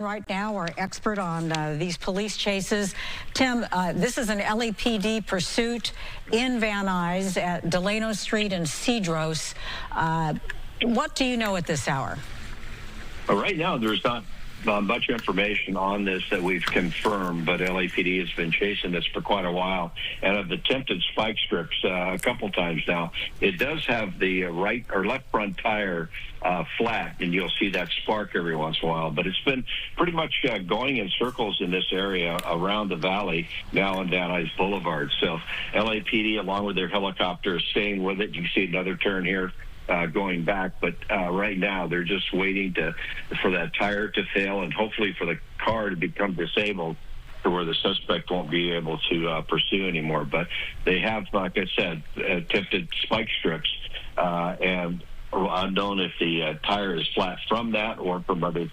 Right now, our expert on these police chases. Tim, this is an LAPD pursuit in Van Nuys at Delano Street and Cedros. What do you know at this hour? Right now, there's not much information on this that we've confirmed, but LAPD has been chasing this for quite a while and have attempted spike strips a couple times now. It does have the right or left front tire flat, and you'll see that spark every once in a while, but it's been pretty much going in circles in this area around the valley now on Van Nuys Boulevard. So LAPD, along with their helicopter, is staying with it. You can see another turn here going back, but right now they're just waiting for that tire to fail and hopefully for the car to become disabled to where the suspect won't be able to pursue anymore. But they have, like I said, attempted spike strips, and unknown if the tire is flat from that or from other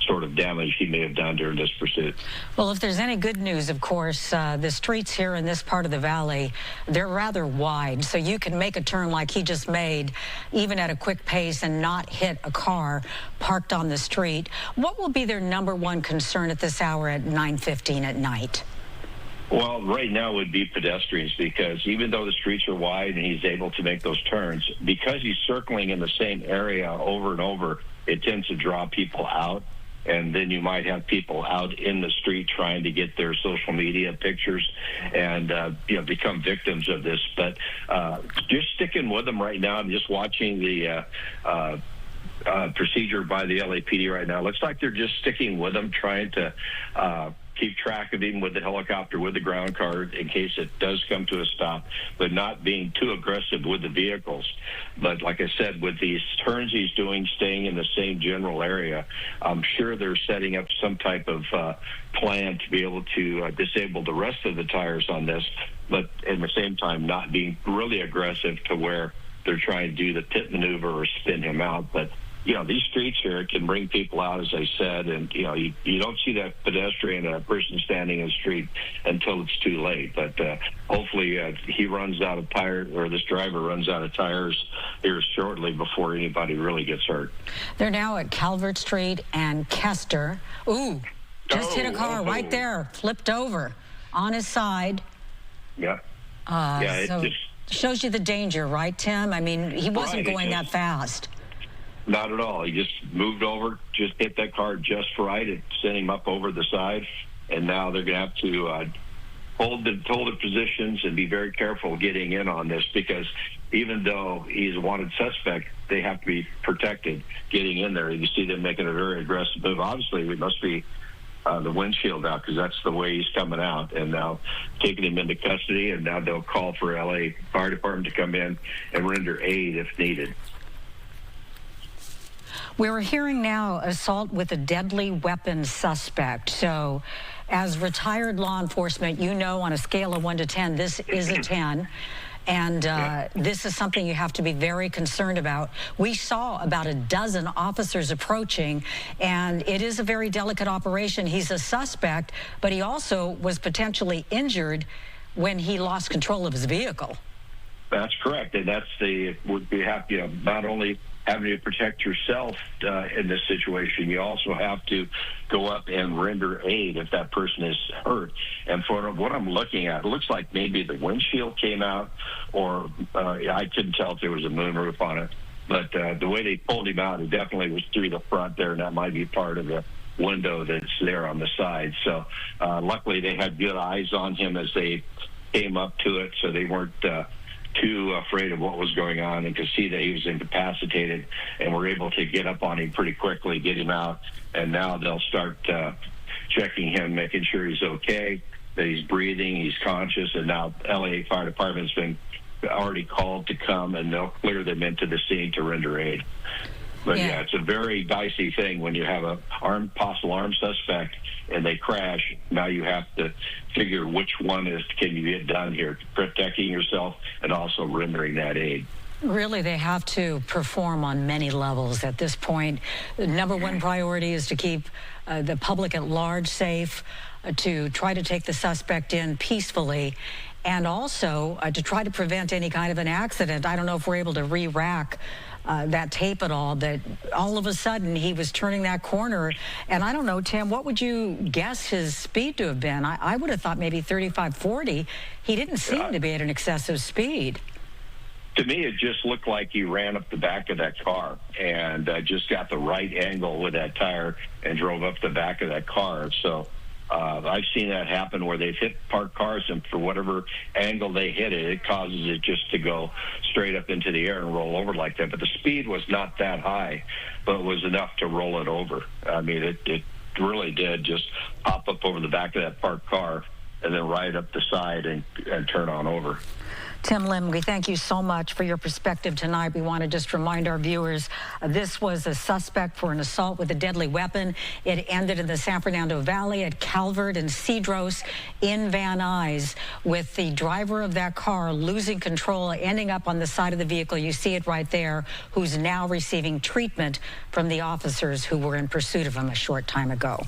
sort of damage he may have done during this pursuit. Well, if there's any good news, of course, the streets here in this part of the valley, they're rather wide, so you can make a turn like he just made, even at a quick pace, and not hit a car parked on the street. What will be their number one concern at this hour at 9:15 at night? Well, right now would be pedestrians, because even though the streets are wide and he's able to make those turns, because he's circling in the same area over and over, it tends to draw people out. And then you might have people out in the street trying to get their social media pictures and become victims of this. But just sticking with them right now. I'm just watching the procedure by the LAPD right now. Looks like they're just sticking with them, trying to keep track of him with the helicopter, with the ground car, in case it does come to a stop, but not being too aggressive with the vehicles. But like I said, with these turns he's doing, staying in the same general area, I'm sure they're setting up some type of plan to be able to disable the rest of the tires on this, but at the same time not being really aggressive to where they're trying to do the pit maneuver or spin him out. But these streets here can bring people out, as I said, and, you don't see that pedestrian or that person standing in the street until it's too late. But hopefully he runs out of tires, or this driver runs out of tires here shortly before anybody really gets hurt. They're now at Calvert Street and Kester. Ooh, just hit a car right there, flipped over on his side. Yeah. So it just shows you the danger, right, Tim? I mean, he wasn't going that fast. Not at all. He just moved over, just hit that car just right. It sent him up over the side, and now they're going to have to hold the positions and be very careful getting in on this, because even though he's a wanted suspect, they have to be protected getting in there. You see them making a very aggressive move. Obviously, it must be the windshield out, because that's the way he's coming out, and now taking him into custody, and now they'll call for LA Fire Department to come in and render aid if needed. We're hearing now assault with a deadly weapon suspect. So as retired law enforcement, on a scale of 1 to 10, this is a 10. And this is something you have to be very concerned about. We saw about a dozen officers approaching, and it is a very delicate operation. He's a suspect, but he also was potentially injured when he lost control of his vehicle. That's correct, and that's not only having to protect yourself in this situation, you also have to go up and render aid if that person is hurt. And for what I'm looking at, it looks like maybe the windshield came out, or I couldn't tell if there was a moonroof on it. But the way they pulled him out, it definitely was through the front there, and that might be part of the window that's there on the side. So luckily they had good eyes on him as they came up to it, so they weren't too afraid of what was going on, and could see that he was incapacitated, and were able to get up on him pretty quickly, get him out, and now they'll start checking him, making sure he's okay, that he's breathing, he's conscious, and now LA Fire Department's been already called to come, and they'll clear them into the scene to render aid. But yeah, it's a very dicey thing when you have a possible armed suspect and they crash. Now you have to figure which one can you get done here, protecting yourself and also rendering that aid. Really, they have to perform on many levels at this point. The number one priority is to keep the public at large safe, to try to take the suspect in peacefully, and also to try to prevent any kind of an accident. I don't know if we're able to re-rack that tape at all, that all of a sudden he was turning that corner. And I don't know, Tim, what would you guess his speed to have been? I would have thought maybe 35, 40. He didn't seem to be at an excessive speed. To me, it just looked like he ran up the back of that car and just got the right angle with that tire and drove up the back of that car. So I've seen that happen where they've hit parked cars, and for whatever angle they hit it, it causes it just to go straight up into the air and roll over like that. But the speed was not that high, but it was enough to roll it over. I mean, it really did just pop up over the back of that parked car and then right up the side and turn on over. Tim Lim, we thank you so much for your perspective tonight. We want to just remind our viewers, this was a suspect for an assault with a deadly weapon. It ended in the San Fernando Valley at Calvert and Cedros in Van Nuys, with the driver of that car losing control, ending up on the side of the vehicle. You see it right there, who's now receiving treatment from the officers who were in pursuit of him a short time ago.